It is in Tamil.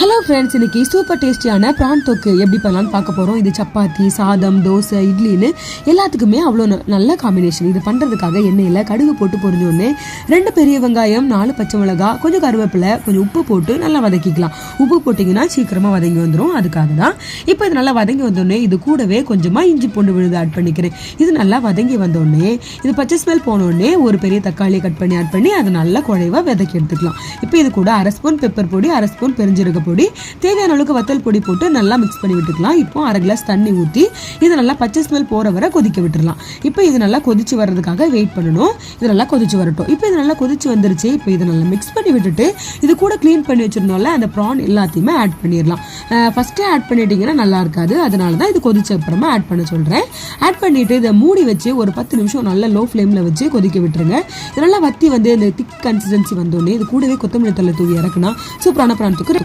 ஹலோ ஃப்ரெண்ட்ஸ், இன்னைக்கு சூப்பர் டேஸ்டியான ப்ரான் தொக்கு எப்படி பண்ணலான்னு பார்க்க போகிறோம். இது சப்பாத்தி, சாதம், தோசை, இட்லின்னு எல்லாத்துக்குமே அவ்வளோ நல்ல காம்பினேஷன். இது பண்ணுறதுக்காக எண்ணெயில் கடுகு போட்டு பொரிஞ்சோடனே 2 பெரிய வெங்காயம், 4 பச்சை மிளகா, கொஞ்சம் கருவேப்பிலை, கொஞ்சம் உப்பு போட்டு நல்லா வதக்கிக்கலாம். உப்பு போட்டிங்கன்னா சீக்கிரமாக வதங்கி வந்துடும், அதுக்காக தான். இப்போ இது நல்லா வதங்கி வந்தோடனே இது கூடவே கொஞ்சமாக இஞ்சி பூண்டு விழுது ஆட் பண்ணிக்கிறேன். இது நல்லா வதங்கி வந்தோடனே இது பச்சை ஸ்மெல் போனோடனே ஒரு பெரிய தக்காளியை கட் பண்ணி ஆட் பண்ணி அதை நல்லா குழைவாக வதக்கி எடுத்துக்கலாம். இப்போ இது கூட 1/2 ஸ்பூன் பெப்பர் பொடி, 1/2 ஸ்பூன் பெருஞ்சீரக பொடி, தேவையான அளவுக்கு வத்தல் பொடி போட்டு நல்லா மிக்ஸ் பண்ணி விட்டுக்கலாம். இப்போ 1/2 கிளாஸ் தண்ணி ஊற்றி இது நல்லா பச்சை ஸ்மெல் போற வரை கொதிக்க விட்டுடலாம். இப்போ இது நல்லா கொதிச்சு வர்றதுக்காக வெயிட் பண்ணணும். இது நல்லா கொதிச்சு வரட்டும். இப்போ இது நல்லா கொதிச்சு வந்துருச்சு. இப்போ இதை நல்லா மிக்ஸ் பண்ணி விட்டுட்டு இது கூட க்ளீன் பண்ணி வச்சிருந்தோம்ல அந்த ப்ரான் எல்லாத்தையுமே ஆட் பண்ணிடலாம். ஃபர்ஸ்டே ஆட் பண்ணிட்டீங்கன்னா நல்லா இருக்காது, அதனால தான் இது கொதிச்ச அப்புறமா ஆட் பண்ண சொல்றேன். ஆட் பண்ணிட்டு இதை மூடி வச்சு ஒரு 10 நிமிஷம் நல்லா லோ ஃப்ளேம்ல வச்சு கொதிக்க விட்டுருங்க. இதெல்லாம் வத்தி வந்து இந்த திக் கன்சிஸ்டன்சி வந்தோடனே இது கூடவே கொத்தமல்லி தழை தூவி இறக்குனா சூப்பரான ப்ரான் தொக்கு.